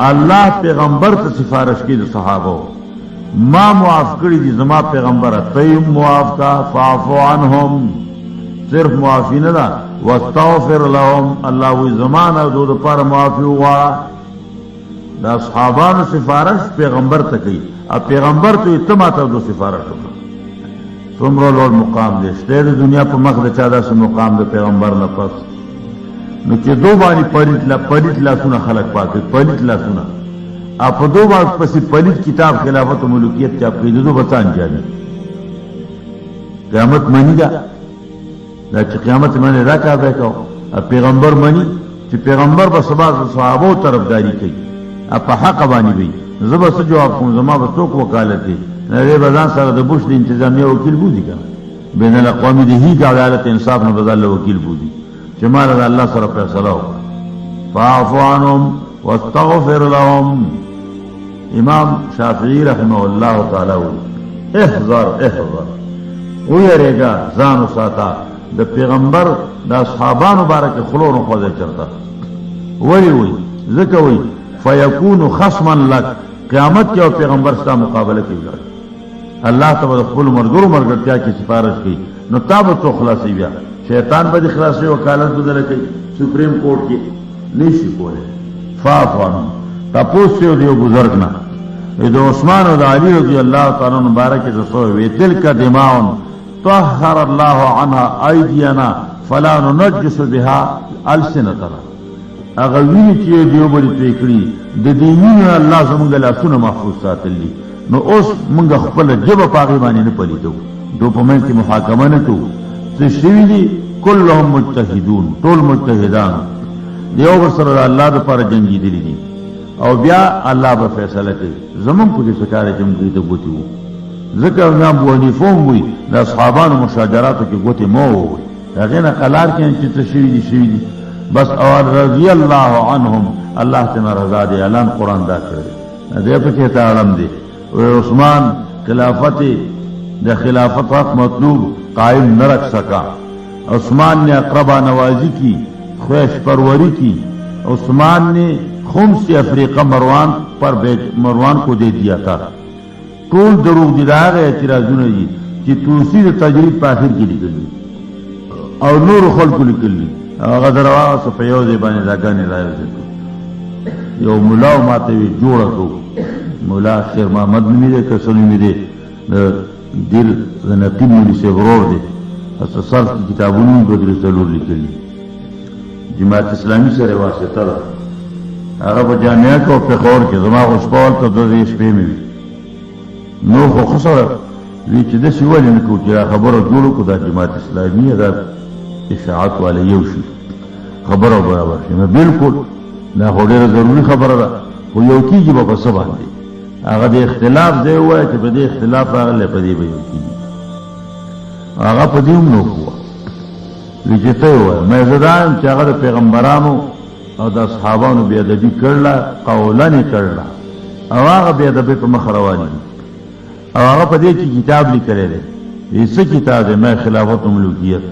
الله پیغمبر ته سفارش کوي د صحابه ما معاف کړی دي زما پیغمبر ته معاف کا فاعفو عنهم صرف معافی نه ده واستغفر لهم الله وی زمانه دو پر معافی وغواړه دا صحابانو سفارش پیغمبر ته کوي او پیغمبر ته اتماته دو سفارش وکړه څومره لوړ مقام دی شته د دنیا په مخ د چا داسې مقام د پیغمبر نه پس نو چې دو باندې پلیت لاسونه خلق پاکي پلیت لاسونه اپ دو باندې پسې پلیت کتاب خلافت او ملوکیت چاپ کړي دو بچان جاري قیامت منی دا چې قیامت باندې راکا به کو پیغمبر منی چې پیغمبر به سبا صحابه طرفداري کوي په حق باندې وي زبر څه جواب کوم زما به څوک وکالت دي نه به ځان سره د بوش د انتظامیه وکیل بودی کنه بین الاقوامی د هیڅ عدالت انصاف نه بدل وکیل بودی چې مال الله سره فیصله وکړه فاعفو عنهم واستغفر لهم امام شافعی رحمه الله تعالی احذر ویریگا ځان وساته د پیغمبر د اصحابانو بارک خلونو خو ځای چرته وی ځکه وی فیکون خصما لك قیامت کې پیغمبر سره مقابله کوي الله تعالی خپل مرګرتیا کې سفارش کوي نو تاسو ته خلاصي بیا شیطان به خلاصي وکالت بدل کوي سپریم کورٹ کې نشي کوله فافن تاسو دیو بزرگ نه د عثمان او د علی رضی الله تعالی مبارک رسول وی تلک دماء طهر الله عنها ايدينا فلا ننجس بها السنتنا اغه ویني چې دیو بری پریکړي د دینونو الله زموږ له سونه محفوظ ساتلی نو اوس موږ خپل جبه پاغي باندې نه پلیدو دوپمن کې محاکمه نه کوو څه شي دي كلهم مجتهدون ټول مجتهدان دیو سره الله د پر جنگي دي او بیا الله به فیصله کوي زمون په دې سکاره جنگي ته بوتیو ذکر امام ابو حنیفه وی د اصحابانو مشاجراتو کې ګوتې مو وي هغه نه قلار کې چې څه شي دي بس اور رضی الله عنهم الله تعالی رضا دي اعلان قران دا کړی دې په کې تعلم دي او عثمان خلافت د خلافت حق مطلوب قائم نہ رکھ سکا عثمان نے اقربا نوازی کی خوش پروری کی عثمان نے خمس افریقہ مروان کو دے دیا تھا ټول دروغ دي دا اعتراضونه دي چې توسی د تجرید په اخر کې لیکلي او نور خلکو لیکلي هغه دروا صفیو دی باندې ځاګانې راځي یو مولا ماته وی جوړه کو مولا شیر محمد میره کسنی میره دل زنقیم مولي سی ورور دی اساسر کتابونو بدر سلور لیکلي جماعت اسلامی سره واسطه ده هغه په جامعه کې په خور کې زما خوشبال ته د دې شپې مې نو خو خسره وی چې د سیول نه کو چې خبره جوړو کو د جماعت اسلامي دا اشاعت والا یو شي خبره برابر شي بالکل دا خو ډیره ضروری خبره ده خو یو کیږي په څه باندې هغه د اختلاف دی وای چې په دې اختلاف راغلی په دې به یو کیږي هغه په دې نو کوه ویجته وای مې زدان چې هغه د پیغمبرانو او د اصحابانو بیا د دې کړل قولانه کړل او هغه بیا د په مخ رواني او هغه په دې کې کتاب لیکلی دی څه کتاب دی ما خلافت و ملوکیت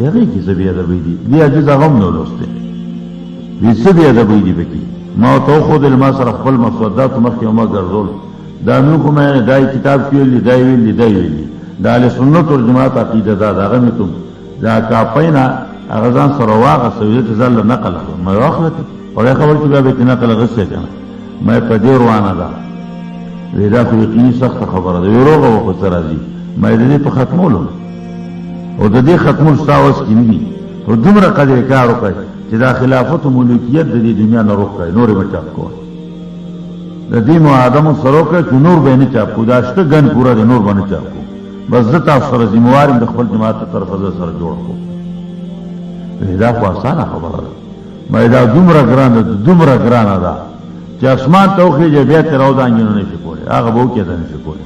هغه کې څه بیا د دی دی اجازه هم نو لوسته دې څه بیا د دی پکې ما تو خود ما سره خپل مسودات مخکې ما ګرځول دا نو کومه دای کتاب کې ویلي دا له سنت او جماعت عقیده دا هغه متم دا کاپینا هغه ځان سره واغه سویت زل نقل ما واخلت او خبر چې بیا به نقل غسه کنه ما په دې روانه ده ودا خو یقیني سخت خبره ده یوروغه خو سره دي ما دې په ختمولو او د دې ختمول تاسو کې نه دي او دومره قدر کار وکړي چې دا خلافت او ملوکیت د دې دنیا نه روخه نور بچا کو د دې مو ادم سره کې نور به نه چا کو دا شته ګن پورا د نور باندې چا کو بس زتا سره ذمہوار د خپل جماعت طرف سره جوړ کو دا خو اسانه خبره ده ما دا دومره ګرانه ده چې اسمان توخیږي بیا تر او دانګنه نشي کولی هغه به وکړي نشي کولی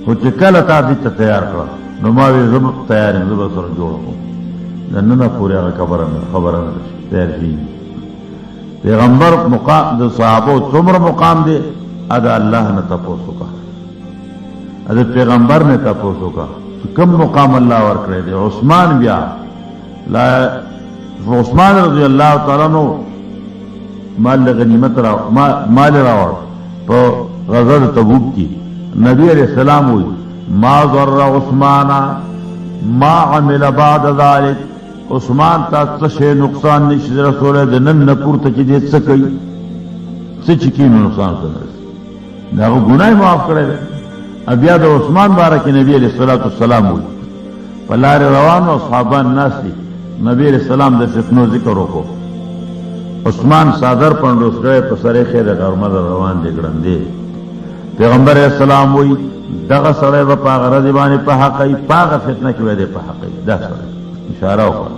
خو چې کله تا دې تیار کړ نو ما وی زم تیار یم زه سره جوړ کوم نن نه پورې هغه خبره نه تیار شي پیغمبر مقام د صحابه څومره مقام دی ادا الله نه تاسو کا ادا پیغمبر نه تاسو کا کوم مقام الله ورکړی دی عثمان بیا لا عثمان رضی الله تعالی عنہ مال غنیمت را مال راوړ په غزوه تبوک کې نبی علیہ السلام وی ما ضر عثمان ما عمل بعد ذلك عثمان تا څه نقصان نشي رسول د نن نه پورته کې دې څه کوي څه چې کې نقصان کوي دا ګناه معاف کړی بیا د عثمان بارک نبی علیہ الصلوۃ والسلام وی پلار روان او صحابان ناس دي نبی علیہ السلام د فتنو ذکر وکړو عثمان صادر پندوس کړي په سره خیر غرمه روان دي ګړندې پیغمبر علیہ السلام وی دغه سره په غرض باندې په حق ای پاغه فتنه کې وې په حق دا سره اشاره وکړه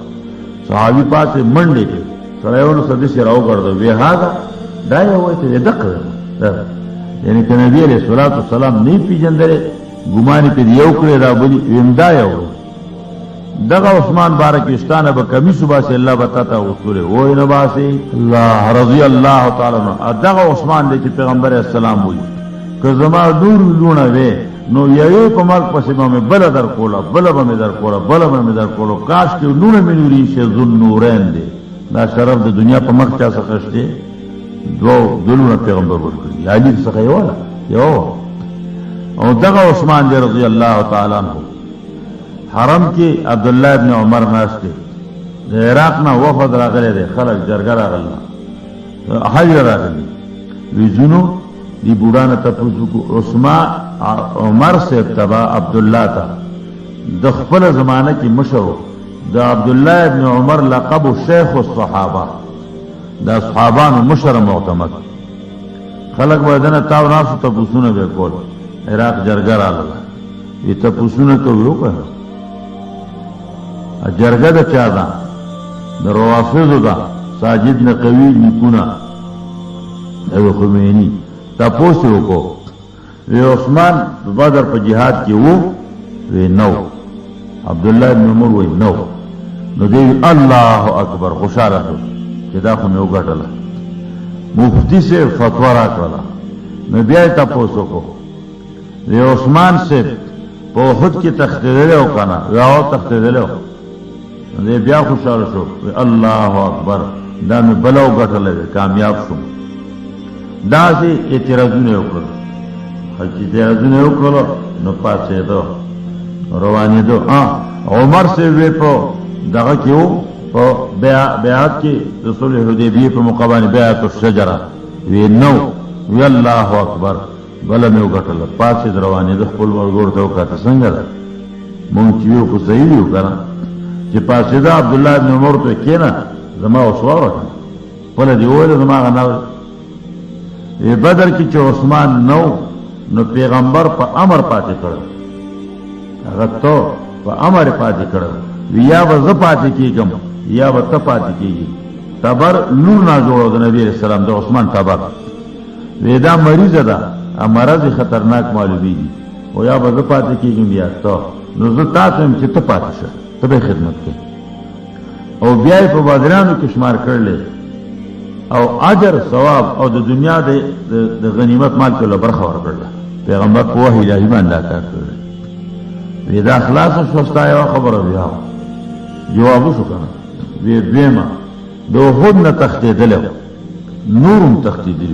صحابي پاتې منډه کې سره ونه سدي سره وګرځو وی هاذا دا یو ته دقه یعنی کہ نبی علیہ الصلوۃ والسلام نہیں پیجندره ګماني په یو کړی را بلی ویندا یو دغه عثمان بارکستانه به کمی صبح سے الله بتاتا اصول وای نه باسي الله رضی الله تعالی عنہ دغه عثمان دې پیغمبر اسلام وای که زما دور لونه وې نو یوې په مرګ پسې به بل در کولا بل به در کولا بل به در کولا کاش کې لونه ملوري شه ذل نورین دې دا شرف د دنیا په مخ چا څخه شته دلونه پیغمبر ورکړي علی څخه یو او دغه عثمان دی رضی الله تعالی عنہ حرم کې عبد الله ابن عمر ناشته د عراق نه وفد راغلی دی خلک جرګه راغله حج راغلی ویجنو دی بوډانه تاسو کو عثمان عمر سے تبع عبد الله تا د خپل زمانه کې مشر د عبد الله ابن عمر لقب شیخ الصحابه دا صحابانو مشر معتمد خلق ودنه تاو ناسو ته پوسونه به کول عراق جرګه راغله ای ته پوسونه کوو که جرګه د چا ده د روافضو ده ساجد نقوی نیکونه ابو خمینی تاسو وکړو وی عثمان بدر په جهاد کې وو وی نو عبد الله بن عمر وی نو نو دی الله اکبر خوشاله چې دا خو مې وګټله مفتی سے فتوا راکړه نو بیا یې تاسو وکړو وی عثمان سے په خود کې تختیدل او کنه راو تختیدل نو بیا خوشاله شو الله اکبر دا مې بلو وګټله کامیاب شوم دا سي اعتراضونه وکړل اعتراضونه وکړل نو پاتې دو روانې دو عمر سے وی په دغه کې وو په بیعت کې رسول حدیبیه په مقابله بیعت الشجره وی نو وی الله اکبر بل مې وکړل پاتې روانې د خپل ورګور ته وکړه څنګه ده مونږ چې یو کو صحیح یو کنه چې پاتې دا عبد الله بن عمر ته کېنا زما وسواره ولا دی وله زما غنا بدر کې چې عثمان نو پیغمبر په امر پاتې کړو هغه ته په امر پاتې کړو یا به زه پاتې کېږم یا به ته پاتې کېږي تبر لور نه جوړو د نبی رسول الله د عثمان تبر ودا مریض ده مرض خطرناک معلومیږي او یا به زه پاتې کېږم یا ته نو زه تاسو هم چې ته پاتې شه ته به خدمت کوي او بیا په بادرانو کې شمار کړل او اجر ثواب او د دنیا د غنیمت مال کې له برخه ورکړل پیغمبر په وحی الهی باندې کار کړل ودا خلاص شوستا یو خبره بیا جواب وشو کنه وی دیمه دو خود نه تختیدل نورم تختیدل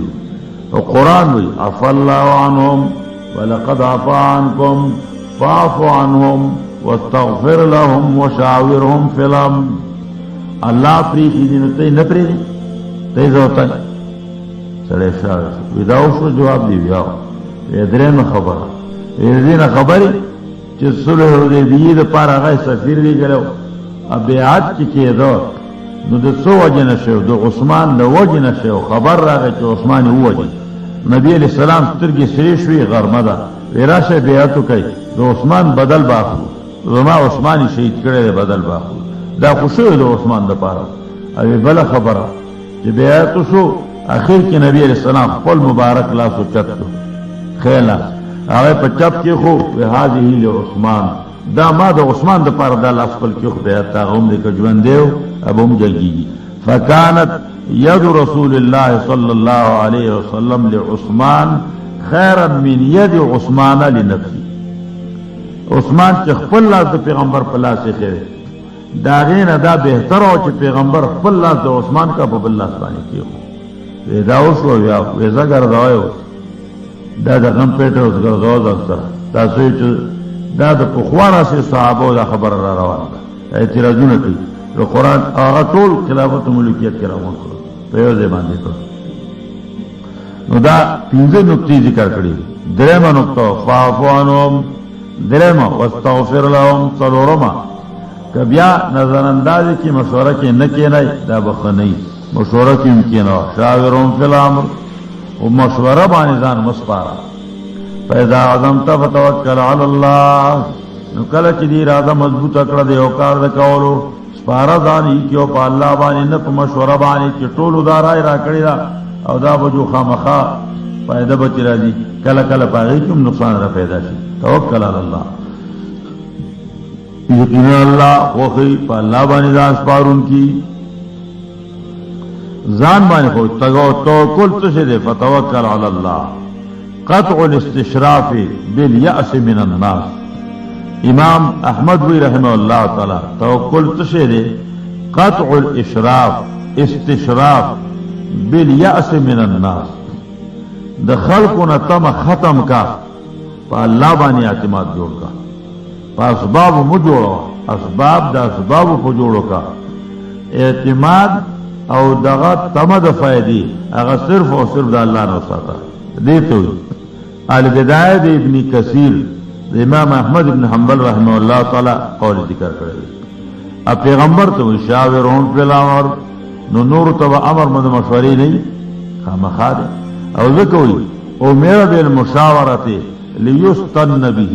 او قران وی عفا الله عنهم ولقد عفا عنكم فاعفوا عنهم واستغفر لهم وشاورهم في الامر الله پریږي دې نه پریږي تیز ہوتا ہے سڑے شاہ ویداو شو جواب دی بیاو ویدرین خبر ویدرین خبری چه صلح حدیبیه دا پار آغای سفیر دی گلو اب بیعات کی دو نو دا سو وجه نشو دا عثمان دا وجه نشو خبر راگه چه عثمانی او وجه نبی علیہ السلام سترگی سریشوی غرمه دا ویراش بیعاتو کئی دا عثمان بدل باخو زما عثمانی شهید کرده بدل باخو دا خوشوی دا عثمان دا پارا اوی بلا خبره چې بیعت شو اخر کې نبی علیہ السلام خپل مبارک لاس او چت خیلا هغه په چت کې خو هذه لعثمان دا ما د عثمان د پاره د لاس خپل کې خو بیعت هغه هم د ژوندیو ابو مجلگی فكانت يد رسول الله صلى الله عليه وسلم لعثمان خيرا من يد عثمان لنفسه عثمان چې خپل لاس د پیغمبر په لاس کې خیر دا غینه دا بهتر او چې پیغمبر خپل لاس د عثمان کا په بل لاس باندې کیو دا وشو بیا ویزه ګرځوی دا د غم پیټه اوس ګرځو ځان سره تاسو چې دا د پخوا راسې صحابو دا خبره را روانه ده اعتراضونه کوي د قرآن هغه ټول خلافت ملکیت کې روان کړو په یو ځای باندې کړو نو دا پنځه نقطې ذکر کړي درېمه نقطه فاعفو عنهم درېمه واستغفر لهم څلورمه که بیا نظر اندازي کې مشوره کې نه کېنئ دا بخنئ مشوره کې هم کېنه شاورهم فی الامر و مشوره باندې ځان مسپاره فاذا عزمت فتوکل علی الله نو کله چې دې اراده مضبوطه کړه د یو کار د کولو سپاره ځان یې کېو په الله باندې نه په مشوره باندې چې ټولو دا رای را کړې ده او دا به جو خامخا فایده به چې راځي کله کله په هغې کې هم نقصان را پیدا شي توکل علی الله یقینا الله خوښوي په الله باندې ځان سپارونکي ځان باندې خو توکل څه شی دی فتوکل علی الله قطع الاستشراف بالیأس من الناس امام احمد وی رحمه الله تعالی توکل څه شی دی قطع الاشراف استشراف بالیأس من الناس د خلقنا تم ختم کا په الله باندې اعتماد جوړ کا په اسباب مو جوړو اسباب د اسباب په جوړو کا اعتماد او دغه تمد فائدې هغه صرف او صرف د الله نه ساته دې ته البدايه د ابن کثیر د امام احمد بن حنبل رحمه الله تعالی قول ذکر کړی ا پیغمبر ته شاورون په الامر نو نور ته امر مده مشورې نه خامخا او ذکوي او میرا بالمشاورته ليستن به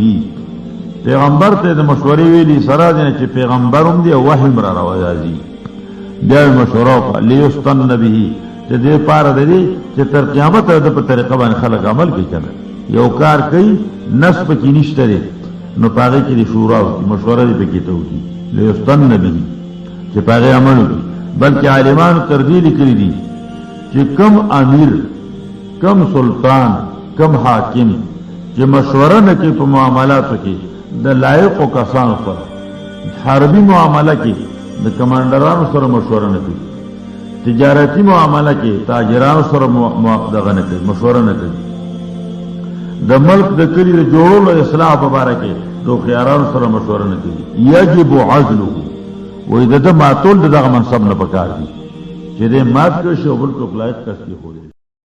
پیغمبر ته د مشورې ویلي سره دي چې پیغمبروم دی او وحی را راوځي بیا مشوره ليستن به چې دې پاره دی چې تر قیامت د په طریقه باندې خلک عمل کوي کنه یو کار کوي نسب کې نشته لري نو پاره کې شورا او مشوره دې پکې ته وي ليستن به چې پاره عمل کوي بلکې عالمانو ترغیب کړی دي چې کم امیر کم سلطان کم حاکم چې مشوره نه کوي په معاملاتو کې د لایقو کسانو سره حربي معامله کې د کمانډرانو سره مشوره نه کوي تجارتي معامله کې تاجرانو سره موافقه نه کوي مشوره نه کوي د ملک د کلی د جوړولو اصلاح په اړه کې د خيارانو سره مشوره نه کوي یجب عزله وې د ماتول دغه منصب نه پکار دي چې دې مات کړي شو بل کو فلایت کسي خوري